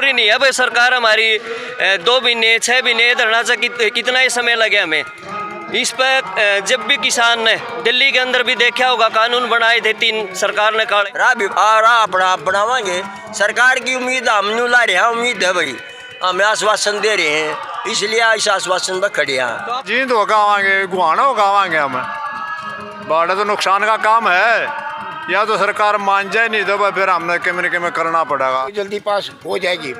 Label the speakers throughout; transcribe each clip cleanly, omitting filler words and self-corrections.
Speaker 1: पूरी नहीं है भाई सरकार हमारी 2 महीने 6 महीने धरना से कितना ही समय लगे हमें इस पर। जब भी किसान ने दिल्ली के अंदर भी देखा होगा कानून बनाए थे 3 सरकार ने काले
Speaker 2: अपना बनावांगे। सरकार की उम्मीद हम न्यू ला रहे हैं, उम्मीद है भाई, हमें आश्वासन दे रहे हैं, इसलिए इस आश्वासन पर खड़े हैं।
Speaker 3: जींद उगावांगे, गुहाना उगावांगे हम, बाड़ा तो नुकसान का काम है, या तो सरकार मान जाए, नहीं तो फिर हमने किमें करना पड़ेगा।
Speaker 4: जल्दी पास हो जाएगी।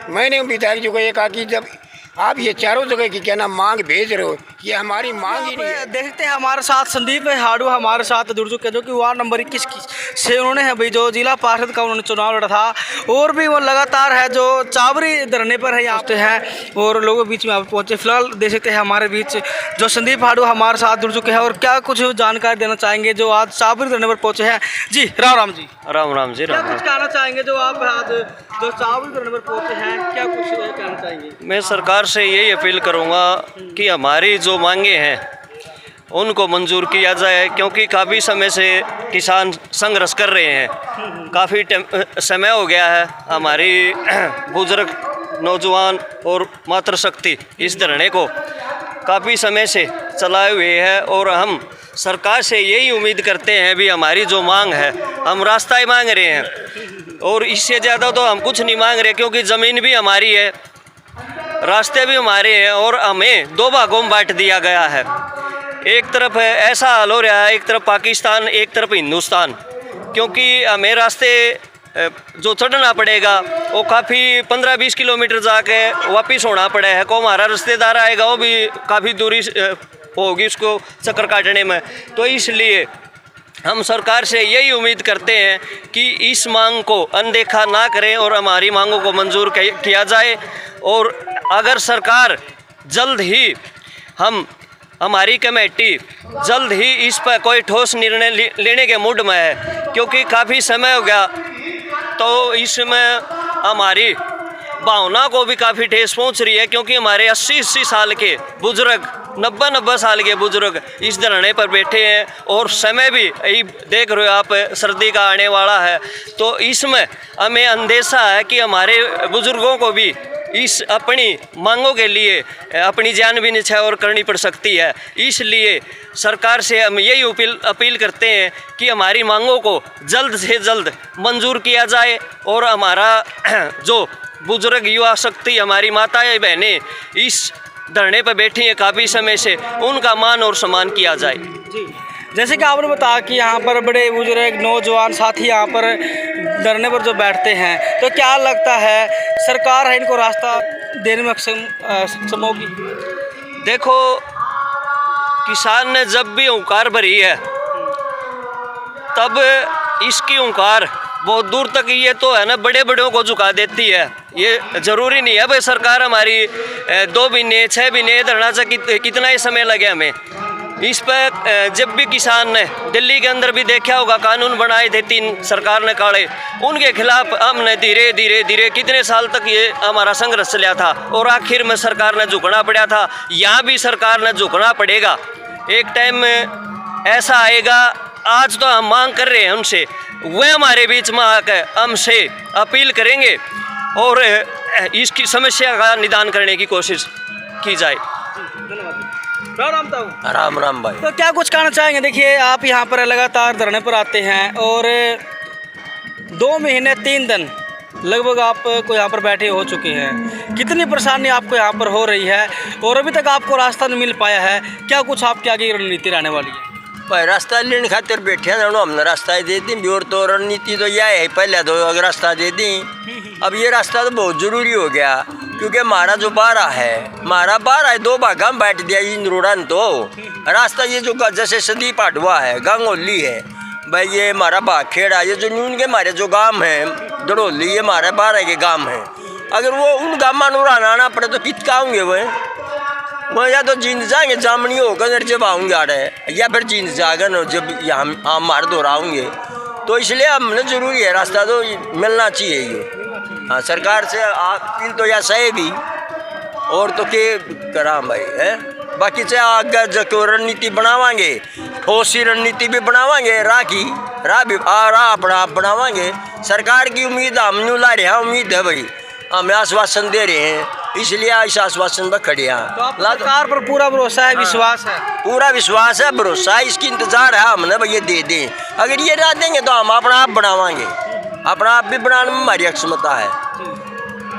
Speaker 4: मैंने विधायक जी को ये कहा कि जब आप ये चारों जगह की क्या ना मांग भेज रहे हो, ये हमारी मांग ही नहीं है।
Speaker 5: देखते हैं हमारे साथ संदीप हाडू हमारे साथ जुड़ चुके, जो कि वार्ड नंबर 21 से उन्होंने है भाई जो जिला पार्षद का उन्होंने चुनाव लड़ा था, और भी वो लगातार है जो चाबरी धरने पर है यहाँ पे हैं और लोगों के बीच में आप पहुँचे। फिलहाल देख सकते हैं हमारे बीच जो संदीप हाडू हमारे साथ जुड़ चुके हैं और क्या कुछ जानकारी देना चाहेंगे जो आज चाबरी धरने पर पहुँचे हैं। जी राम राम जी।
Speaker 1: राम राम जी।
Speaker 5: क्या कुछ कहना चाहेंगे जो आप आज जो चाबरी धरने पर पहुँचे हैं, क्या कुछ कहना चाहेंगे?
Speaker 1: मैं सरकार से यही अपील करूंगा कि हमारी जो मांगे हैं उनको मंजूर किया जाए, क्योंकि काफ़ी समय से किसान संघर्ष कर रहे हैं। काफ़ी समय हो गया है, हमारी बुजुर्ग नौजवान और मातृशक्ति इस धरने को काफ़ी समय से चलाए हुए है और हम सरकार से यही उम्मीद करते हैं भी हमारी जो मांग है, हम रास्ता ही मांग रहे हैं और इससे ज़्यादा तो हम कुछ नहीं मांग रहे, क्योंकि ज़मीन भी हमारी है, रास्ते भी हमारे हैं और हमें 2 भागों में बांट दिया गया है। एक तरफ ऐसा हाल हो रहा है, एक तरफ पाकिस्तान, एक तरफ हिंदुस्तान, क्योंकि हमें रास्ते जो चढ़ना पड़ेगा वो काफ़ी 15-20 किलोमीटर जाके वापस होना पड़ा है। को हमारा रिश्तेदार आएगा वो भी काफ़ी दूरी होगी उसको चक्कर काटने में, तो इसलिए हम सरकार से यही उम्मीद करते हैं कि इस मांग को अनदेखा ना करें और हमारी मांगों को मंजूर किया जाए। और अगर सरकार जल्द ही हमारी कमेटी जल्द ही इस पर कोई ठोस निर्णय लेने के मूड में है, क्योंकि काफ़ी समय हो गया तो इसमें हमारी भावना को भी काफ़ी ठेस पहुंच रही है, क्योंकि हमारे 80-80 साल के बुजुर्ग, 90-90 साल के बुजुर्ग इस धरने पर बैठे हैं और समय भी देख रहे हो आप, सर्दी का आने वाला है, तो इसमें हमें अंदेशा है कि हमारे बुजुर्गों को भी इस अपनी मांगों के लिए अपनी जान भी न्यौछावर करनी पड़ सकती है। इसलिए सरकार से हम यही अपील करते हैं कि हमारी मांगों को जल्द से जल्द मंजूर किया जाए और हमारा जो बुजुर्ग युवा शक्ति, हमारी माताएं बहनें इस धरने पर बैठी हैं काफ़ी समय से, उनका मान और सम्मान किया जाए।
Speaker 5: जी, जैसे कि आपने बताया कि यहाँ पर बड़े बुजुर्ग नौजवान साथी यहाँ पर धरने पर जो बैठते हैं, तो क्या लगता है सरकार है इनको रास्ता देने में सक्षम होगी?
Speaker 1: देखो, किसान ने जब भी हुंकार भरी है तब इसकी हुंकार बहुत दूर तक ये तो है ना बड़े बड़ों को झुका देती है। ये ज़रूरी नहीं है भाई सरकार हमारी 2 महीने 6 महीने धरना से कितना ही समय लगे हमें इस पर। जब भी किसान ने दिल्ली के अंदर भी देखा होगा कानून बनाए थे 3 सरकार ने काले, उनके खिलाफ हमने धीरे धीरे कितने साल तक ये हमारा संघर्ष चला था और आखिर में सरकार ने झुकना पड़ा था। यहाँ भी सरकार ने झुकना पड़ेगा, एक टाइम ऐसा आएगा। आज तो हम मांग कर रहे हैं उनसे, वह हमारे बीच में आकर हमसे अपील करेंगे और इसकी समस्या का निदान करने की कोशिश की जाए।
Speaker 2: राम राम भाई।
Speaker 5: तो क्या कुछ कहना चाहेंगे? देखिए, आप यहाँ पर लगातार धरने पर आते हैं और 2 महीने 3 दिन लगभग आपको यहाँ पर बैठे हो चुके हैं। कितनी परेशानी आपको यहाँ पर हो रही है और अभी तक आपको रास्ता नहीं मिल पाया है? क्या कुछ आपकी आगे रणनीति रहने वाली है?
Speaker 2: भाई रास्ता लेने खातिर बैठे हैं, हमने रास्ता दे दी और तो रणनीति तो यह है, पहले तो अगर रास्ता दे दी, अब ये रास्ता तो बहुत ज़रूरी हो गया, क्योंकि हमारा जो 12 है 2 भागा में बैठ दिया इन रोड़ा तो रास्ता। ये जो जैसे संदीप हाडुआ है, गंगोली है भाई, ये हमारा बाखेड़ा, ये जो न्यून के हमारे जो गांव हैं दड़ोली, ये हमारे 12 के गांव हैं। अगर वो उन गाँव में आना पड़े तो कितना आऊँगे वह या तो जींद जाएंगे जामनी होकर जब आऊँगे आ रहे, या फिर जींद जाकर जब यहाँ मार दोहराऊँगे, तो इसलिए हमने ज़रूरी है रास्ता तो मिलना चाहिए ये। हाँ, सरकार से अपील तो या सही भी और तो के करा भाई है। बाकी से आगे जो रणनीति बनावांगे, ठोस सी रणनीति भी बनावांगे, राह अपना बनावांगे। सरकार की उम्मीद हम न्यू ला रहे हैं, उम्मीद है भाई, हमें आश्वासन दे रहे हैं, इसलिए इस आश्वासन पर खड़े
Speaker 5: तो आप
Speaker 2: हैं।
Speaker 5: सरकार पर पूरा भरोसा है, विश्वास है?
Speaker 2: पूरा विश्वास है, भरोसा है, इसकी इंतजार है हमने भाई ये दे दें। अगर ये ना देंगे तो हम अपना आप बनावाएंगे, अपना आप भी बनाने में हमारी क्षमता है।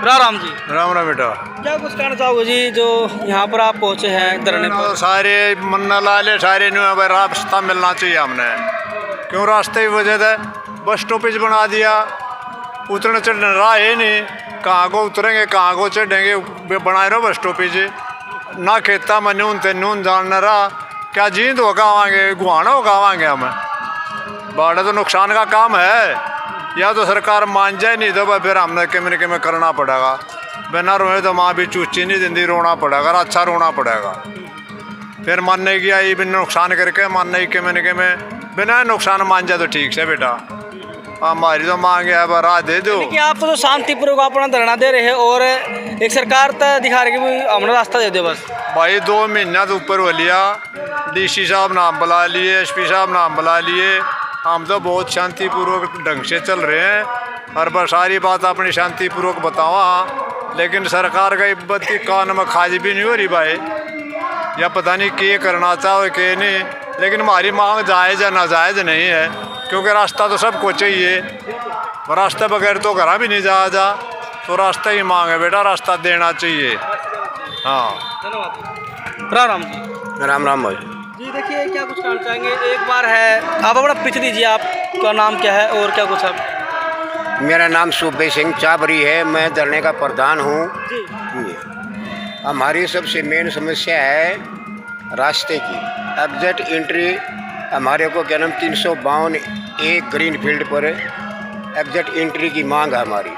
Speaker 5: राम जी,
Speaker 3: राम राम बेटा।
Speaker 5: क्या कुछ कहना चाहोगे जी जो यहाँ पर आप पहुँचे हैं धरने पर?
Speaker 3: सारे मन्ना लाले सारे न्यू भाई रास्ता मिलना चाहिए हमने, क्यों रास्ते की वजह से बस स्टॉपेज बना दिया, उतरने चढ़ने राह है नहीं, कहाँ को उतरेंगे कहाँ को चढ़ेंगे, बनाए रहो बस स्टॉपेज ना, खेता में नून ते नून जानना रहा, क्या जींद होगा आवाएंगे, गुहाना होगा आवाएंगे हमें, बड़ा तो नुकसान का काम है, या तो सरकार मान जाए नहीं तो भाई फिर हमने किमें करना पड़ेगा, बिना रोए तो माँ भी चूची नहीं दिंदी, रोना पड़ेगा, अच्छा रोना पड़ेगा, फिर मानने की आई बिना नुकसान करके मानने की किमें बिना नुकसान मान जाए तो ठीक से बेटा, हमारी तो मांगे है राह दे दो।
Speaker 5: कि आप तो शांतिपूर्वक अपना धरना दे रहे हैं और एक सरकार तो दिखा रही है कि हमने रास्ता दे दे बस। भाई
Speaker 3: 2 महीना तो ऊपर हो लिया, डीसी साहब नाम बुला लिए, एसपी साहब नाम बुला लिए, हम तो बहुत शांतिपूर्वक ढंग से चल रहे हैं, और बस सारी बात अपनी शांतिपूर्वक बतावा, लेकिन सरकार का इब्बत की कान में खाज भी नहीं हो रही भाई, या पता नहीं क्या करना चाहो क्या नहीं, लेकिन हमारी मांग जायज़ या नाजायज़ नहीं है, क्योंकि रास्ता तो सबको चाहिए, रास्ते बगैर तो घर भी नहीं जाया जा, तो रास्ता ही मांग है बेटा, रास्ता देना चाहिए। हाँ
Speaker 5: धन्यवाद। राम जी।
Speaker 4: राम राम भाई।
Speaker 5: जी देखिए, क्या कुछ कहना चाहेंगे? एक बार है, आप अपना पिछ दीजिए, आपका नाम क्या है और क्या कुछ आप?
Speaker 4: मेरा नाम सूबे सिंह चाबरी है, मैं धरने का प्रधान हूँ। हमारी सबसे मेन समस्या है रास्ते की, एग्जैक्ट एंट्री हमारे को क्या नाम 352 ग्रीन फील्ड पर एग्जैक्ट एंट्री की मांग है हमारी,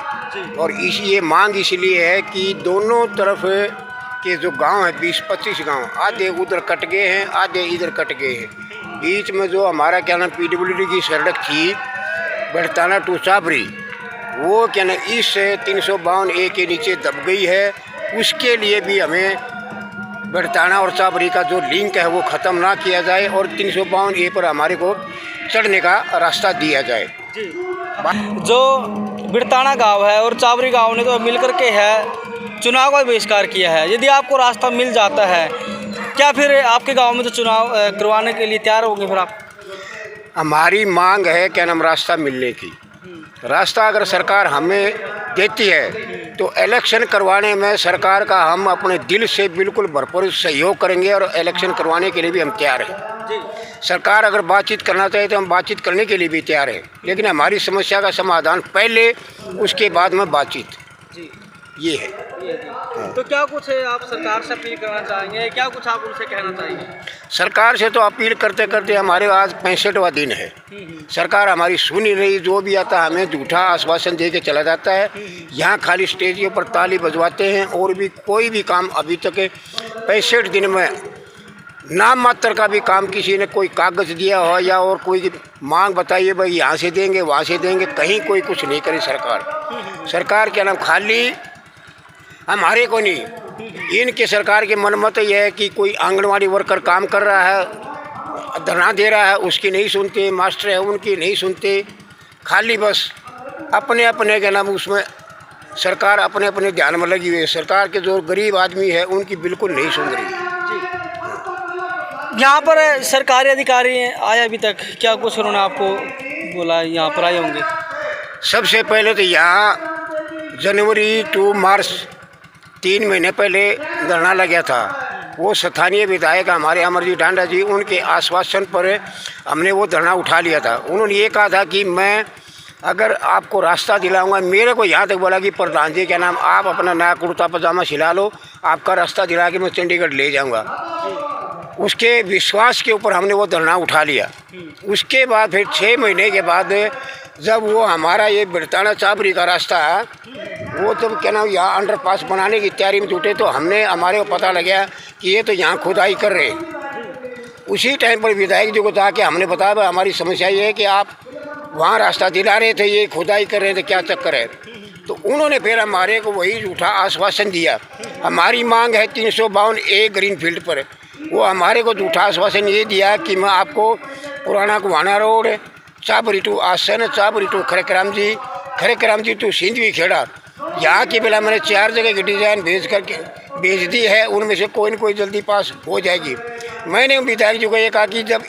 Speaker 4: और ये मांग इसलिए है कि दोनों तरफ के जो गांव है 20-25 गांव, आधे उधर कट गए हैं, आधे इधर कट गए हैं, बीच में जो हमारा क्या नाम PWD की सड़क थी बड़ताना टू चाबरी, वो क्या नाम इस 352A के नीचे दब गई है, उसके लिए भी हमें बड़ताना और चाबरी का जो लिंक है वो ख़त्म ना किया जाए और 352A पर हमारे को चढ़ने का रास्ता दिया जाए।
Speaker 5: जो बिड़ताना गांव है और चाबरी गांव ने तो मिलकर के है चुनाव का बहिष्कार किया है, यदि आपको रास्ता मिल जाता है क्या फिर आपके गांव में तो चुनाव करवाने के लिए तैयार होंगे फिर आप?
Speaker 4: हमारी मांग है क्या नाम रास्ता मिलने की, रास्ता अगर सरकार हमें देती है तो इलेक्शन करवाने में सरकार का हम अपने दिल से बिल्कुल भरपूर सहयोग करेंगे और इलेक्शन करवाने के लिए भी हम तैयार हैं। सरकार अगर बातचीत करना चाहे तो हम बातचीत करने के लिए भी तैयार हैं, लेकिन हमारी समस्या का समाधान पहले, उसके बाद में बातचीत, ये है।
Speaker 5: तो क्या कुछ है आप सरकार से अपील करना चाहेंगे, क्या कुछ आप उनसे कहना चाहेंगे?
Speaker 4: सरकार से तो अपील करते करते हमारे आज 65वां दिन है, सरकार हमारी सुन ही रही, जो भी आता है हमें झूठा आश्वासन दे के चला जाता है, यहाँ खाली स्टेजियों पर ताली बजवाते हैं, और भी कोई भी काम अभी तक 65 दिन में नाम मात्र का भी काम किसी ने कोई कागज़ दिया हो या और कोई मांग बताइए भाई यहाँ से देंगे वहाँ से देंगे, कहीं कोई कुछ नहीं करे सरकार क्या नाम खाली हमारे को नहीं, इनके सरकार के मन मत ये है कि कोई आंगनवाड़ी वर्कर काम कर रहा है, धरना दे रहा है, उसकी नहीं सुनते, मास्टर है उनकी नहीं सुनते, खाली बस अपने अपने के नाम उसमें सरकार अपने अपने ध्यान में लगी हुई है, सरकार के जो गरीब आदमी है उनकी बिल्कुल नहीं सुन रही है।
Speaker 5: यहाँ पर सरकारी अधिकारी आए अभी तक, क्या कुछ उन्होंने आपको बोला यहाँ पर आए होंगे?
Speaker 4: सबसे पहले तो यहाँ जनवरी टू मार्च 3 महीने पहले धरना लगा था, वो स्थानीय विधायक हमारे अमरजीत ढांडा जी, उनके आश्वासन पर हमने वो धरना उठा लिया था। उन्होंने ये कहा था कि मैं अगर आपको रास्ता दिलाऊंगा, मेरे को यहाँ तक बोला कि प्रधान जी क्या नाम आप अपना नया कुर्ता पजामा सिला लो, आपका रास्ता दिला के मैं चंडीगढ़ ले जाऊँगा। उसके विश्वास के ऊपर हमने वो धरना उठा लिया। उसके बाद फिर 6 महीने के बाद जब वो हमारा ये बिड़ताना चाबरी का रास्ता है वो तो क्या नाम यहाँ अंडरपास बनाने की तैयारी में जुटे, तो हमने हमारे को पता लगा कि ये तो यहाँ खुदाई कर रहे हैं। उसी टाइम पर विधायक जी को जाके हमने बताया भाई हमारी समस्या ये है कि आप वहाँ रास्ता दिला रहे थे, ये खुदाई कर रहे थे, क्या चक्कर है? तो उन्होंने फिर हमारे को वही झूठा आश्वासन दिया। हमारी मांग है 352A ग्रीन फील्ड पर, वो हमारे को झूठा आश्वासन ये दिया कि मैं आपको पुराना Gohana road, Chabri to Asan, Chabri to Kharekaram जी टू सिंधवी खेड़ा, यहाँ की बेला मैंने 4 जगह की डिज़ाइन भेज दी है, उनमें से कोई न कोई जल्दी पास हो जाएगी। मैंने विधायक जी को ये कहा कि जब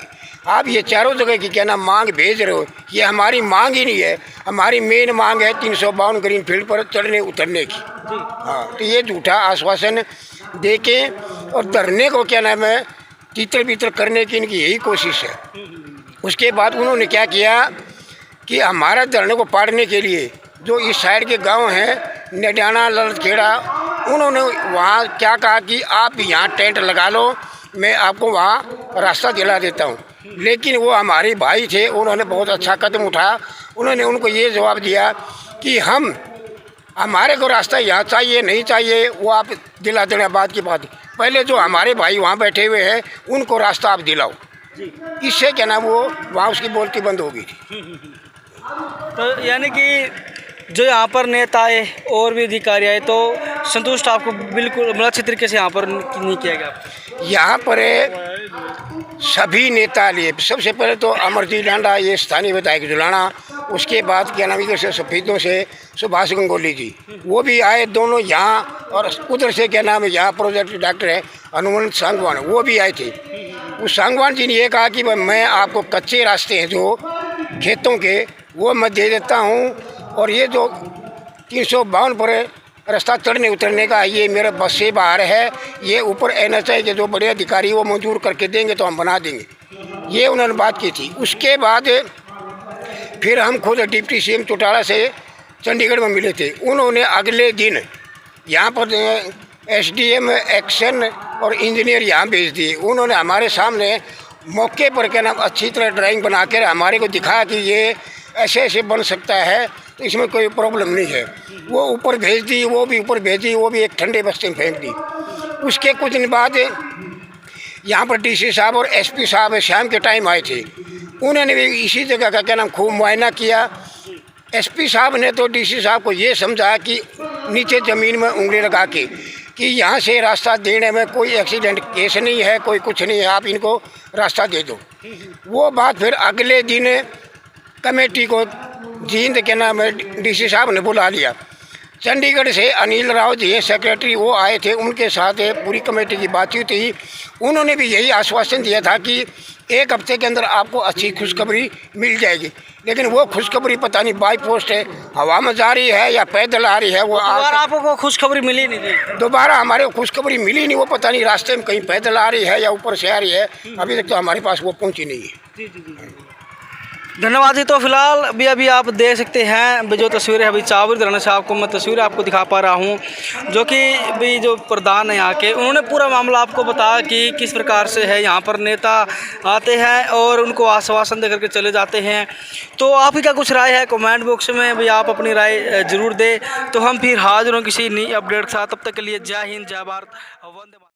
Speaker 4: आप ये चारों जगह की क्या नाम मांग भेज रहे हो, ये हमारी मांग ही नहीं है, हमारी मेन मांग है 352 ग्रीन फील्ड पर चढ़ने उतरने की। हाँ, तो ये झूठा आश्वासन दे के और धरने को क्या नाम है तीतर बीतर करने की इनकी यही कोशिश है। उसके बाद उन्होंने क्या किया कि हमारा धरने को पाड़ने के लिए जो इस साइड के गांव हैं नडियाना ललखेड़ा, उन्होंने वहाँ क्या कहा कि आप यहाँ टेंट लगा लो, मैं आपको वहाँ रास्ता दिला देता हूँ। लेकिन वो हमारे भाई थे, उन्होंने बहुत अच्छा कदम उठाया। उन्होंने उनको ये जवाब दिया कि हमारे को रास्ता यहाँ चाहिए नहीं चाहिए वो आप दिला देना बात की बात, पहले जो हमारे भाई वहाँ बैठे हुए हैं उनको रास्ता आप दिलाओ। इससे क्या नाम वो वहाँ उसकी बोलती बंद हो गई थी।
Speaker 5: तो यानी कि जो यहाँ पर नेता आए और भी अधिकारी आए तो संतुष्ट आपको बिल्कुल अच्छे तरीके से यहाँ पर नहीं किया गया?
Speaker 4: यहाँ पर सभी नेता लिए, सबसे पहले तो अमरजीत डांडा ये स्थानीय विधायक जुलाना, उसके बाद क्या नाम इधर से सफेदों से सुभाष गंगोली जी वो भी आए दोनों यहाँ, और उधर से क्या नाम है यहाँ प्रोजेक्ट डॉक्टर है हनुमंत सांगवान वो भी आए थे। उस सांगवान जी ने ये कहा कि भाई मैं आपको कच्चे रास्ते हैं जो खेतों के वो मैं दे देता हूँ, और ये जो 352 पर रास्ता चढ़ने उतरने का ये मेरे बस से बाहर है, ये ऊपर NHI के जो बड़े अधिकारी वो मंजूर करके देंगे तो हम बना देंगे, ये उन्होंने बात की थी। उसके बाद फिर हम खुद डिप्टी CM चौटाला से चंडीगढ़ में मिले थे। उन्होंने अगले दिन यहाँ पर SDM एक्शन और इंजीनियर यहाँ भेज दिए। उन्होंने हमारे सामने मौके पर क्या नाम अच्छी तरह ड्राइंग बना कर हमारे को दिखाया कि ये ऐसे ऐसे बन सकता है, तो इसमें कोई प्रॉब्लम नहीं है। वो ऊपर भेज दी, वो भी ऊपर भेज दी, वो भी एक ठंडे बस्ते में फेंक दी। उसके कुछ दिन बाद यहाँ पर DC साहब और SP साहब शाम के टाइम आए थे, उन्होंने भी इसी जगह का क्या नाम खूब मुआयना किया। SP साहब ने तो DC साहब को ये समझाया कि नीचे ज़मीन में उंगली लगा के कि यहाँ से रास्ता देने में कोई एक्सीडेंट केस नहीं है, कोई कुछ नहीं है, आप इनको रास्ता दे दो। वो बात फिर अगले दिन कमेटी को जींद के नाम है DC साहब ने बुला लिया। चंडीगढ़ से अनिल राव जी सेक्रेटरी वो आए थे, उनके साथ पूरी कमेटी की बातचीत हुई। उन्होंने भी यही आश्वासन दिया था कि 1 हफ्ते के अंदर आपको अच्छी खुशखबरी मिल जाएगी। लेकिन वो खुशखबरी पता नहीं बाई पोस्ट है, हवा में जा रही है या पैदल आ रही है। वो
Speaker 5: दोबारा आपको खुशखबरी मिली नहीं?
Speaker 4: दोबारा हमारे को खुशखबरी मिली नहीं, वो पता नहीं रास्ते में कहीं पैदल आ रही है या ऊपर से आ रही है, अभी तक तो हमारे पास वो पहुँची नहीं है।
Speaker 5: धन्यवाद जी। तो फिलहाल अभी आप देख सकते हैं भी जो तस्वीरें अभी चावरी धरने से आपको मैं तस्वीरें आपको दिखा पा रहा हूं, जो कि भी जो प्रधान है यहाँ के, उन्होंने पूरा मामला आपको बताया कि किस प्रकार से है। यहाँ पर नेता आते हैं और उनको आश्वासन दे करके चले जाते हैं। तो आपकी क्या कुछ राय है कमेंट बॉक्स में भी आप अपनी राय ज़रूर दें। तो हम फिर हाजिर हों किसी नई अपडेट के साथ, तब तक के लिए जय हिंद जय भारत, वंदे मातरम।